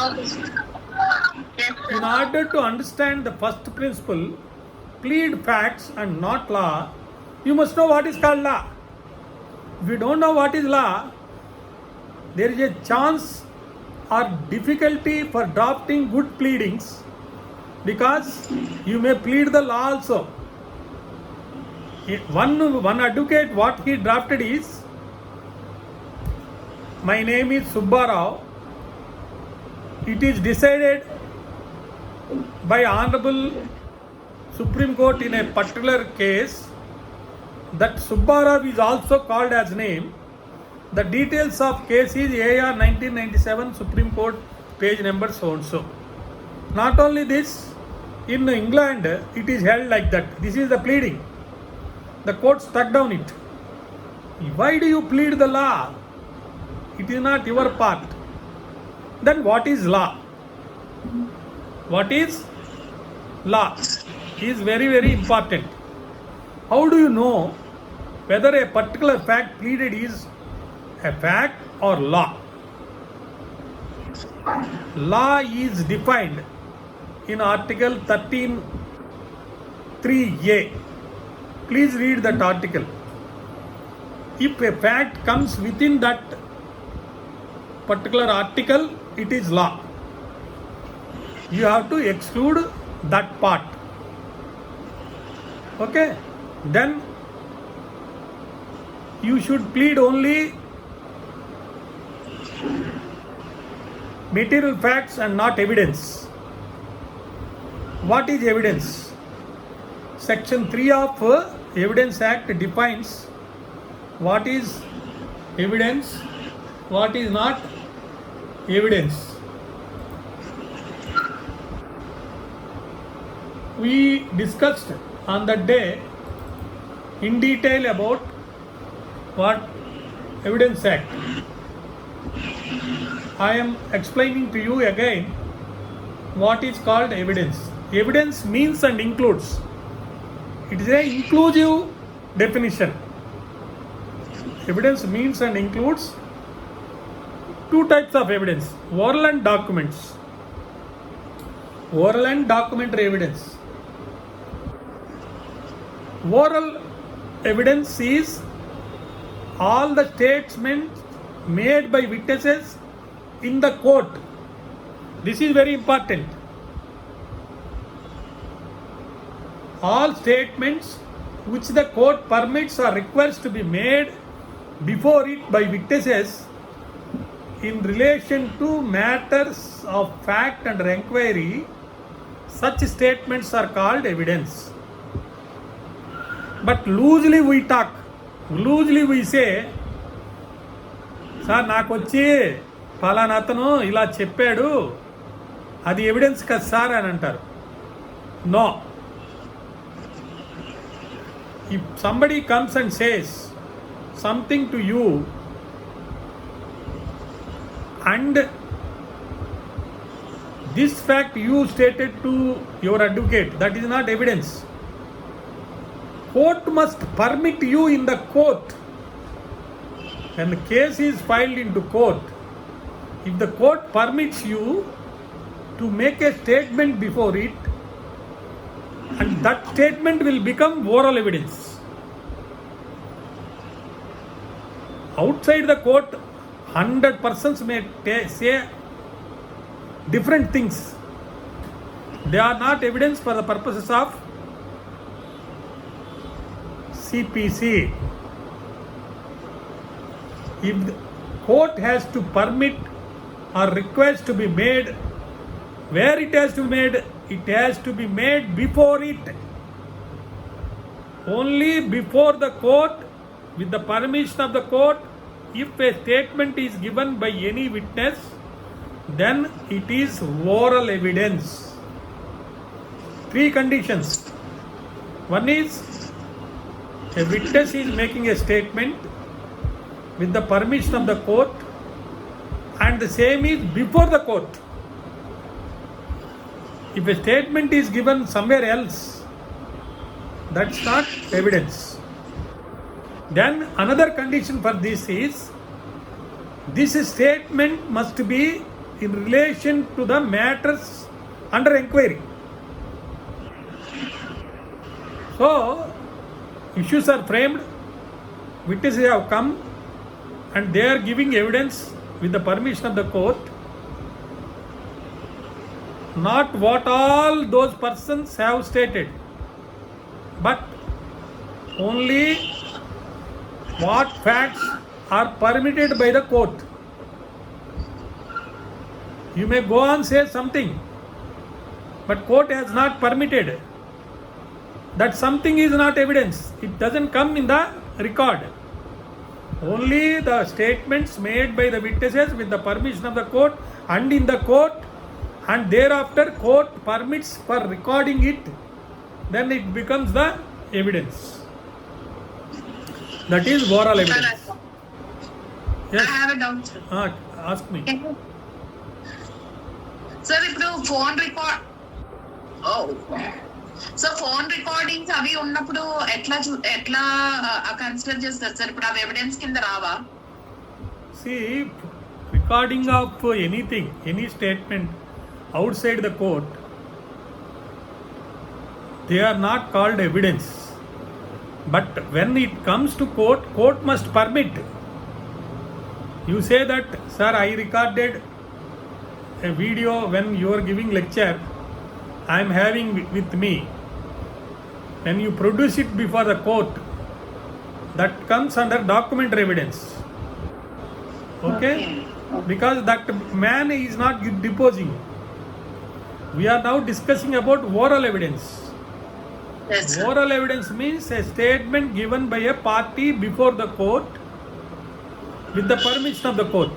In order to understand the first principle, plead facts and not law, you must know what is called law. If you don't know what is law, there is a chance or difficulty for drafting good pleadings, because you may plead the law also. One advocate, what he drafted is, my name is Subbarao. It is decided by Honorable Supreme Court in a particular case that Subbarao is also called as name. The details of case is AR 1997 Supreme Court page number so and so. Not only this, in England it is held like that. This is the pleading. The court struck down it. Why do you plead the law? It is not your part. Then what is law? What is law is very, very important. How do you know whether a particular fact pleaded is a fact or law? Law is defined in Article 13(3)(a). Please read that article. If a fact comes within that particular article, it is law. You have to exclude that part. Okay? Then you should plead only material facts and not evidence. What is evidence? Section 3 of Evidence Act defines what is evidence, what is not evidence. We discussed on that day in detail about what Evidence Act. I am explaining to you again what is called evidence. Evidence means and includes. It is an inclusive definition. Evidence means and includes two types of evidence: oral and documents. Oral and documentary evidence. Oral evidence is all the statements made by witnesses in the court. This is very important. All statements which the court permits or requires to be made before it by witnesses in relation to matters of fact under inquiry, such statements are called evidence. But loosely we talk, loosely we say, sir నాకు వచ్చి పలానా అతను ఇలా చెప్పాడు, అది evidence కదా sir అని అంటారు. No. If somebody comes and says something to you and this fact you stated to your advocate, that is not evidence. Court must permit you in the court. When the case is filed into court, if the court permits you to make a statement before it, and that statement will become oral evidence. Outside the court, 100 persons may say different things. They are not evidence for the purposes of CPC. If the court has to permit or request to be made, where it has to be made, it has to be made before it. Only before the court, with the permission of the court. If a statement is given by any witness, then it is oral evidence. 3 conditions. One is, a witness is making a statement with the permission of the court, and the same is before the court. If a statement is given somewhere else, that's not evidence. Then another condition for this is, this statement must be in relation to the matters under inquiry. So, issues are framed, witnesses have come, and they are giving evidence with the permission of the court. Not what all those persons have stated, but only what facts are permitted by the court. You may go on say something, but court has not permitted. That something is not evidence. It doesn't come in the record. Only the statements made by the witnesses with the permission of the court and in the court, and thereafter court permits for recording it, then it becomes the evidence. That is oral evidence. Sir, Yes. I have a doubt, sir. Ask me. Sir ఇప్పుడు phone record so phone recordings అవి ఉన్నప్పుడు ఎట్లా consider చేస్తారు sir? ఇప్పుడు అవి evidence కింద రావా? See, recording of anything, any statement outside the court, they are not called evidence. But when it comes to court, court must permit. You say that, sir, I recorded a video when you are giving lecture, I am having with me. When you produce it before the court, that comes under documentary evidence. Okay? Because that man is not deposing. We are now discussing about oral evidence. Yes, sir. Oral evidence means a statement given by a party before the court with the permission of the court.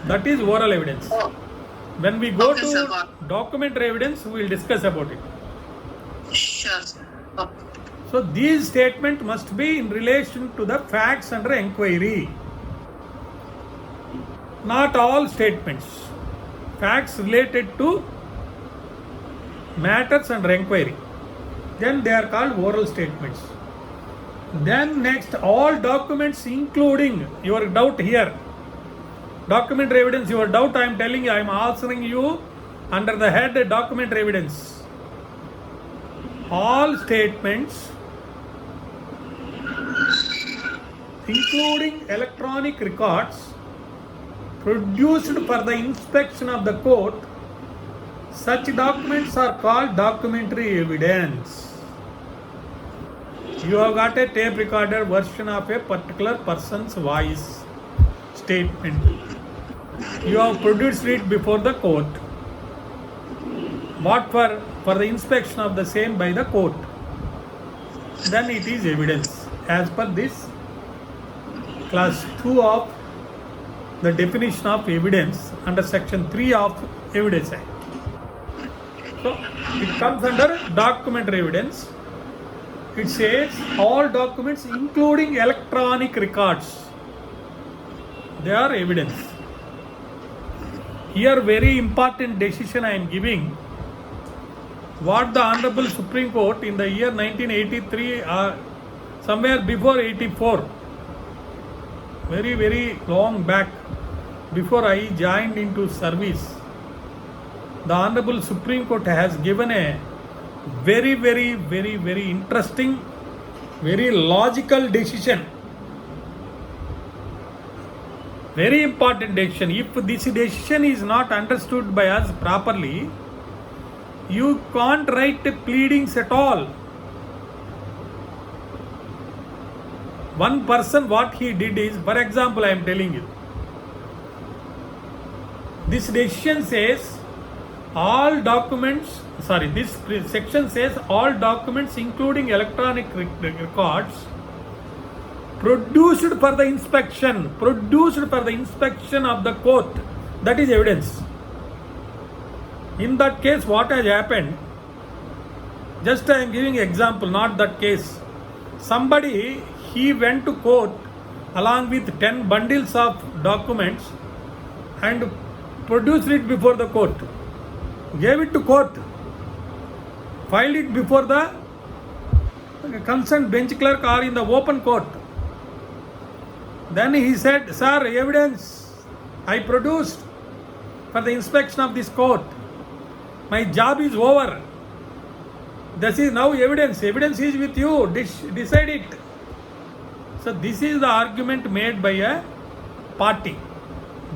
That is oral evidence. Oh, When we go Okay, to sir. documentary evidence, we will discuss about it. sure, sir. Oh, So these statements must be in relation to the facts under inquiry. Not all statements. Facts related to matters under inquiry. Then they are called oral statements. Then next, all documents including your doubt here. Documentary evidence, your doubt I am telling you, I am answering you under the head documentary evidence. All statements including electronic records produced for the inspection of the court, such documents are called documentary evidence. You have got a tape recorder version of a particular person's voice statement. You have produced it before the court. What for the inspection of the same by the court. Then it is evidence as per this class 2 of the definition of evidence under section 3 of Evidence Act. So it comes under documentary evidence. It says all documents including electronic records, they are evidence. Here very important decision I am giving. What the Honorable Supreme Court in the year 1983 somewhere before 84, very long back, before I joined into service, the Honorable Supreme Court has given a very interesting, very logical decision. Very important decision. If this decision is not understood by us properly, you can't write pleadings at all. One person, what he did is, for example, I am telling you, this decision says all documents, this section says all documents including electronic records produced for the inspection of the court, that is evidence. In that case, what has happened, just I am giving example, not that case. Somebody, he went to court along with 10 bundles of documents and produced it before the court, gave it to court, filed it before the concerned bench clerk or in the open court. Then he said, sir, evidence, I produced for the inspection of this court. My job is over. This is now evidence. Evidence is with you. Decide it. So this is the argument made by a party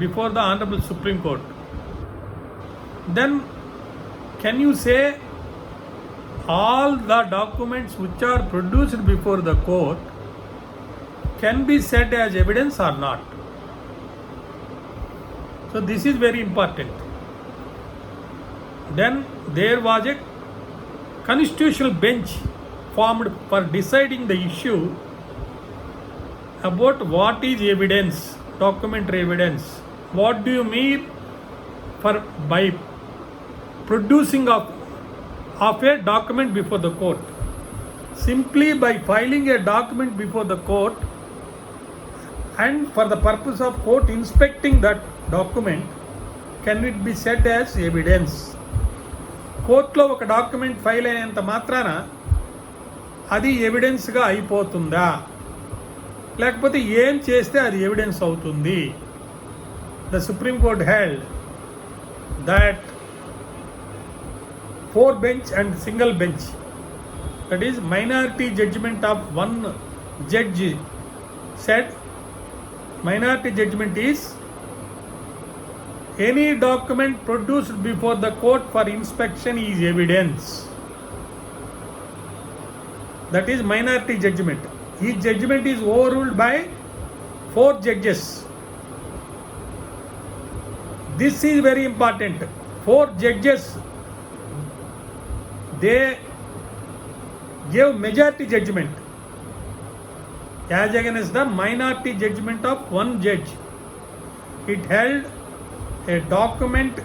before the Honorable Supreme Court. Then can you say all the documents which are produced before the court can be said as evidence or not? So this is very important. Then there was a constitutional bench formed for deciding the issue about what is evidence, documentary evidence. What do you mean by producing of a document before the court? Simply by filing a document before the court and for the purpose of court inspecting that document, can it be said as evidence? కోర్టులో ఒక document file అయినంత మాత్రాన అది ఎవిడెన్స్గా అయిపోతుందా, లేకపోతే ఏం చేస్తే అది ఎవిడెన్స్ అవుతుంది? The supreme court held that 4 bench and single bench, that is minority judgment of one judge, said minority judgment is any document produced before the court for inspection is evidence. That is minority judgment. Each judgment is overruled by 4 judges. This is very important. 4 judges, they gave majority judgment as against the minority judgment of one judge. It held a document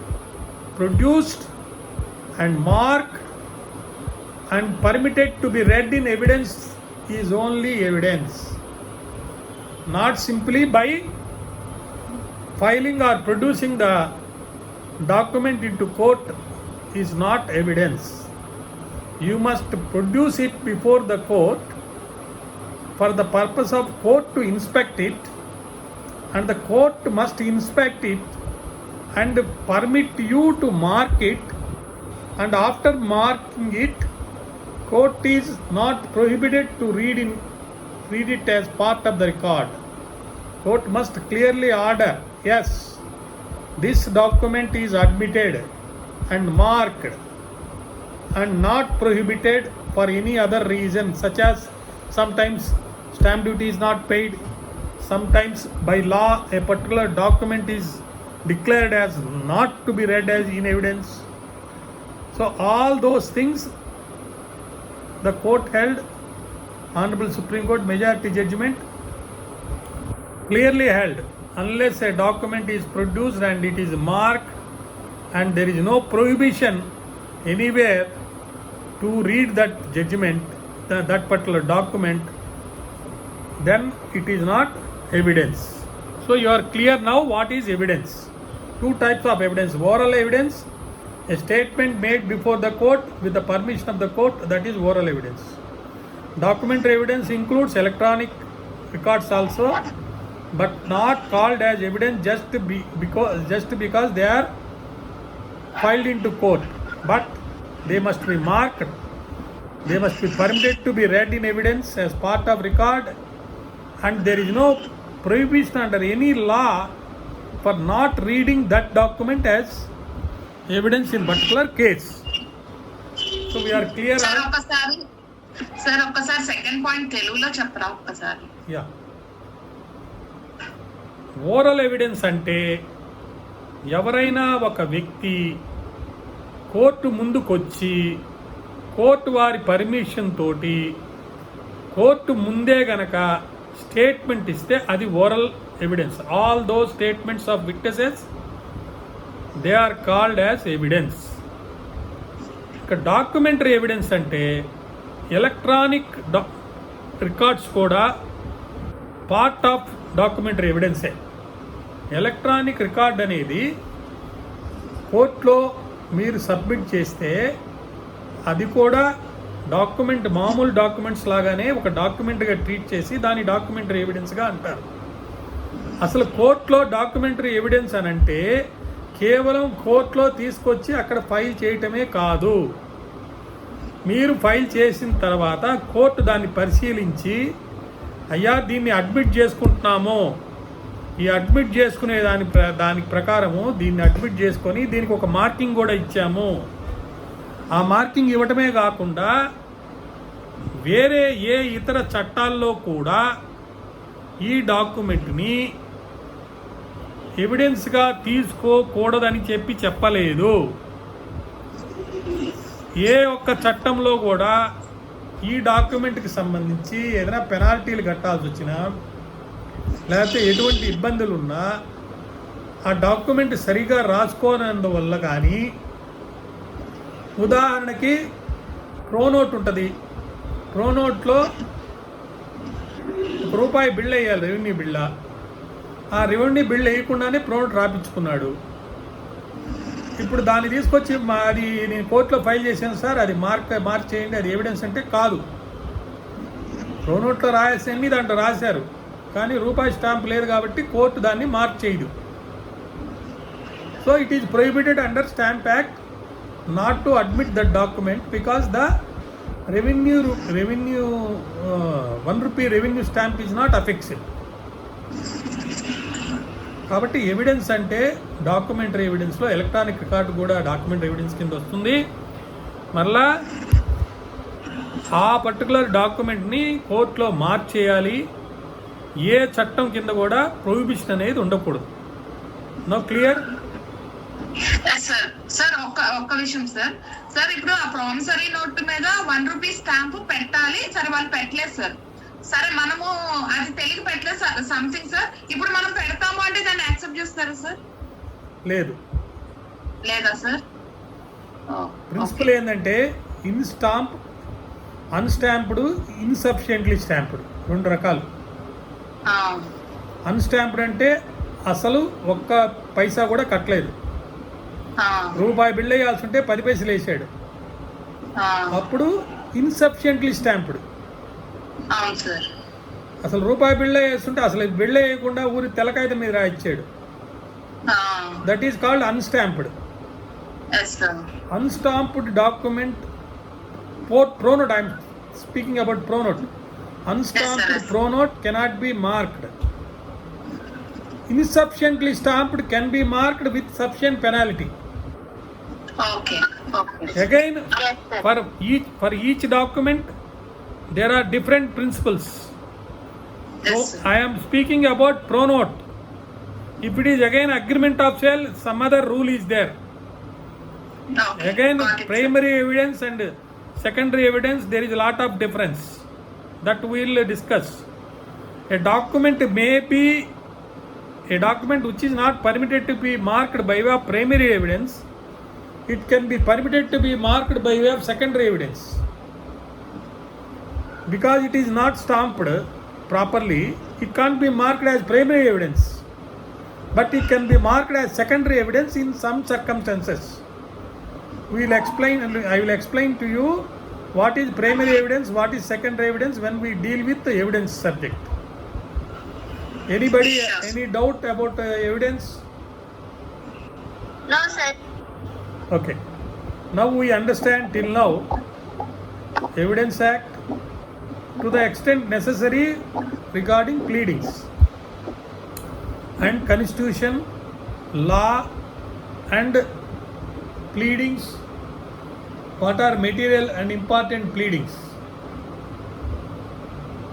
produced and marked and permitted to be read in evidence is only evidence. Not simply by filing or producing the document into court is not evidence. You must produce it before the court for the purpose of court to inspect it, and the court must inspect it and permit you to mark it, and after marking it, court is not prohibited to read it as part of the record. Court must clearly order, yes, this document is admitted and marked and not prohibited for any other reason, such as sometimes stamp duty is not paid, sometimes by law a particular document is declared as not to be read as in evidence. So all those things the court held, Honorable Supreme Court majority judgment clearly held, unless a document is produced and it is marked and there is no prohibition anywhere to read that judgment, that particular document, then it is not evidence. So you are clear now what is evidence. 2 types of evidence: oral evidence, a statement made before the court with the permission of the court, that is oral evidence. Documentary evidence includes electronic records also, but not called as evidence just because they are filed into court, but they must be marked, they must be permitted to be read in evidence as part of record, and there is no prohibition under any law for not reading that document as evidence in particular case. So we are clear. Sir ఒక్కసారి second point తెలుగులో చెప్పరా ఒక్కసారి? Yeah, oral evidence అంటే ఎవరైనా ఒక వ్యక్తి court ముందుకొచ్చి court వారి పర్మిషన్ తోటి కోర్టు ముందే గనక స్టేట్మెంట్ ఇస్తే అది oral evidence. All those statements of witnesses they are called as evidence. ఇక డాక్యుమెంటరీ ఎవిడెన్స్ అంటే ఎలక్ట్రానిక్ రికార్డ్స్ కూడా పార్ట్ ఆఫ్ డాక్యుమెంటరీ ఎవిడెన్సే. ఎలక్ట్రానిక్ రికార్డ్ అనేది కోర్టులో మీరు సబ్మిట్ చేస్తే అది కూడా డాక్యుమెంట్, మామూలు డాక్యుమెంట్స్ లాగానే ఒక డాక్యుమెంట్గా ట్రీట్ చేసి దాని డాక్యుమెంటరీ ఎవిడెన్స్గా అంటారు. అసలు కోర్టులో డాక్యుమెంటరీ ఎవిడెన్స్ అని అంటే కేవలం కోర్టులో తీసుకొచ్చి అక్కడ ఫైల్ చేయటమే కాదు. మీరు ఫైల్ చేసిన తర్వాత కోర్టు దాన్ని పరిశీలించి అయ్యా దీన్ని అడ్మిట్ చేసుకుంటున్నాము, ఈ అడ్మిట్ చేసుకునే దానికి ప్రకారము దీన్ని అడ్మిట్ చేసుకొని దీనికి ఒక మార్కింగ్ కూడా ఇచ్చాము. ఆ మార్కింగ్ ఇవ్వటమే కాకుండా వేరే ఏ ఇతర చట్టాల్లో కూడా ఈ డాక్యుమెంట్ని ఎవిడెన్స్గా తీసుకోకూడదని చెప్పలేదు. ఏ ఒక్క చట్టంలో కూడా ఈ డాక్యుమెంట్కి సంబంధించి ఏదైనా పెనాల్టీలు కట్టాల్సి వచ్చినా లేకపోతే ఎటువంటి ఇబ్బందులు ఉన్నా ఆ డాక్యుమెంట్ సరిగా రాసుకోనందువల్ల కానీ, ఉదాహరణకి ప్రోనోట్ ఉంటుంది, ప్రోనోట్లో ₹1 బిల్ వేయాలి, రెవెన్యూ బిల్లా. ఆ రెవెన్యూ బిల్ వేయకుండానే ప్రోనోట్ రాపించుకున్నాడు. ఇప్పుడు దాన్ని తీసుకొచ్చి అది నేను కోర్టులో ఫైల్ చేశాను సార్, అది మార్క్ చేయండి, అది ఎవిడెన్స్ అంటే కాదు. ప్రోనోట్లో రాయాల్సింది దాంట్లో రాశారు, కానీ ₹1 స్టాంప్ లేదు కాబట్టి కోర్టు దాన్ని మార్క్ చేయదు. So it is prohibited under stamp act not to admit that document because the revenue ₹1 revenue stamp is not affixed. కాబట్టి ఎవిడెన్స్ అంటే డాక్యుమెంటరీ ఎవిడెన్స్లో ఎలక్ట్రానిక్ రికార్డు కూడా డాక్యుమెంటరీ ఎవిడెన్స్ కింద వస్తుంది. మరలా ఆ పర్టికులర్ డాక్యుమెంట్ని కోర్టులో మార్క్ చేయాలి. ఏ చట్టం కింద కూడా ప్రొహిబిషన్ అనేది ఉండకూడదు. No clear? సార్ ఒక్క విషయం సార్ ఇప్పుడు ఆ ప్రామిసరీ నోట్ మీద ₹1 స్టాంప్ పెట్టాలి, సరే వాళ్ళు పెట్టలేదు సార్, సరే మనము అది తెలియక పెట్టలేదు సంథింగ్ సార్, ఇప్పుడు మనం పెడతాము అంటే దాన్ని యాక్సెప్ట్ చేస్తారా సార్? లేదు. లేదా సార్? ప్రిన్సిపల్ ఏంటంటే ఇన్ స్టాంప్, అన్స్టాంప్డ్, ఇన్సఫిషియెంట్లీ స్టాంప్డ్, 2 రకాలు. అన్స్టాంప్డ్ అంటే అసలు ఒక్క పైసా కూడా కట్టలేదు, ₹1 బిల్ వేయాల్సి ఉంటే 10 పైసలు వేసాడు, అప్పుడు ఇన్సఫిషియెంట్లీ స్టాంప్డ్. అసలు ₹1 బిళ్ళ వేస్తుంటే అసలు బిళ్ళ వేయకుండా ఊరి తెల్లకాయతం మీద రాయిచ్చాడు. That is called unstamped. Unstamped document pronote, I'm speaking about pronote. Unstamped pronote cannot be marked. Insufficiently stamped can be marked with sufficient penalty. Okay. Again, for each document, there are different principles. So, I am speaking about pronote. If it is again agreement of sale, some other rule is there. Again, primary evidence and secondary evidence, there is a lot of difference. That we will discuss. A document which is not permitted to be marked by way of primary evidence, it can be permitted to be marked by way of secondary evidence. Because it is not stamped properly, it can't be marked as primary evidence, but it can be marked as secondary evidence in some circumstances. We will explain, and I will explain to you what is primary evidence, what is secondary evidence when we deal with the evidence subject. Anybody, any doubt about evidence? No, sir. Okay. Now we understand till now Evidence Act to the extent necessary regarding pleadings, and Constitution, law and pleadings. What are material and important pleadings?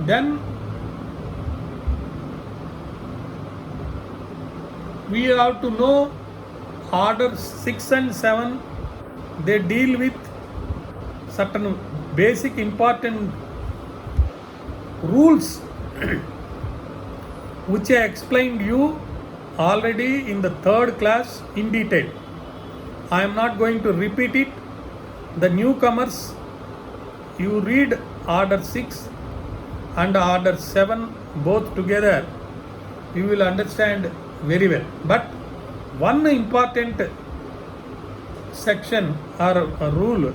Then we have to know orders 6 and 7. They deal with certain basic important rules which I explained you already in the 3rd class in detail. I am not going to repeat it. The newcomers, you read order 6 and order 7 both together, you will understand very well. But one important section or a rule,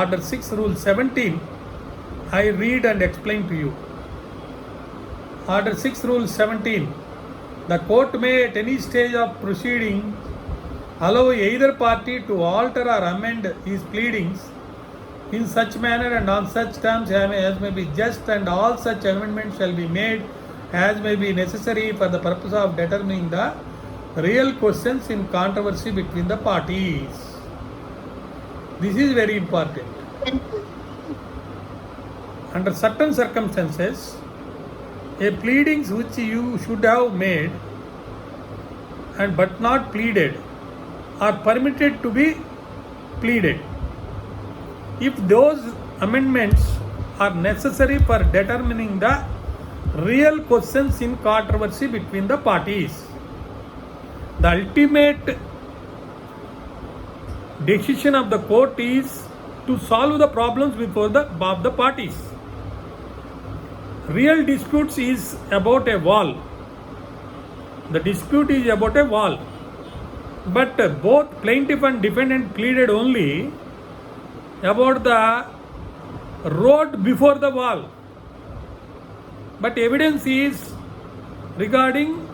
order 6 rule 17, I read and explain to you. Order 6 rule 17, The court may at any stage of proceeding allow either party to alter or amend his pleadings in such manner and on such terms as may be just, and all such amendments shall be made as may be necessary for the purpose of determining the real questions in controversy between the parties. This is very important. Under certain circumstances, a pleadings which you should have made and but not pleaded are permitted to be pleaded if those amendments are necessary for determining the real questions in controversy between the parties. The ultimate decision of the court is to solve the problems before of the parties. Real disputes is about a wall. The dispute is about a wall. But both plaintiff and defendant pleaded only about the road before the wall. But evidence is regarding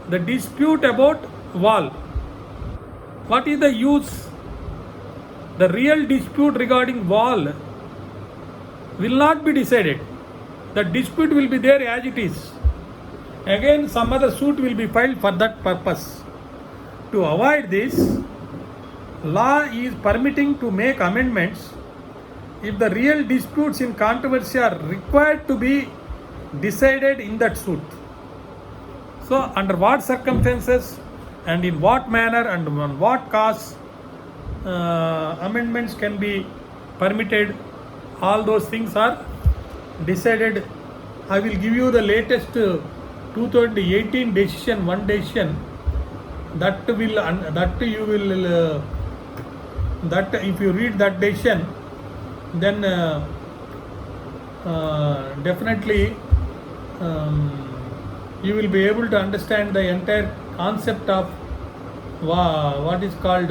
the dispute about wall. What is the use? The real dispute regarding wall will not be decided. The dispute will be there as it is. Again, some other suit will be filed for that purpose. To avoid this, law is permitting to make amendments if the real disputes in controversy are required to be decided in that suit. So, under what circumstances and in what manner and on what cause amendments can be permitted, all those things are decided. I will give you the latest 2018 decision, one decision that if you read that decision, then definitely you will be able to understand the entire concept of what is called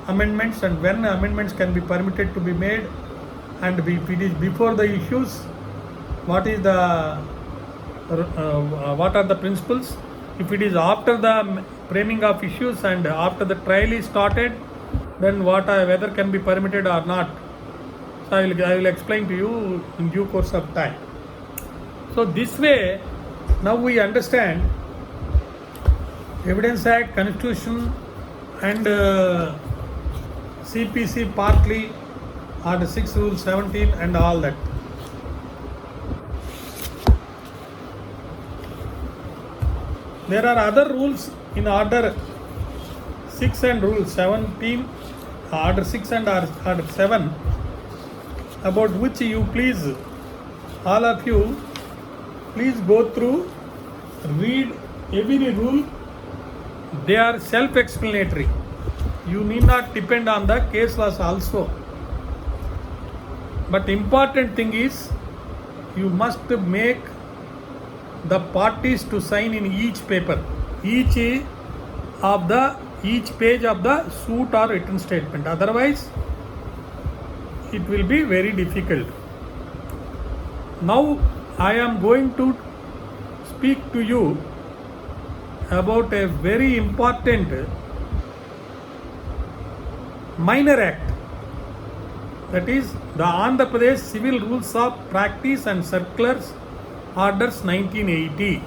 amendments and when amendments can be permitted to be made, and if it is before the issues, what are the principles. If it is after the framing of issues and after the trial is started, then whether can be permitted or not. So I will explain to you in due course of time. So this way, now we understand Evidence Act, Constitution and CPC partly, Order 6, Rule 17 and all that. There are other rules in Order 6 and Rule 17, Order 6 and Order 7, about which you please, all of you, please go through, read every rule. They are self-explanatory. You need not depend on the case laws also. But important thing is, you must make the parties to sign in each paper, each page of the suit or written statement. Otherwise, it will be very difficult. Now, I am going to speak to you about a very important minor act, that is the Andhra Pradesh Civil Rules of Practice and Circulars Orders 1980.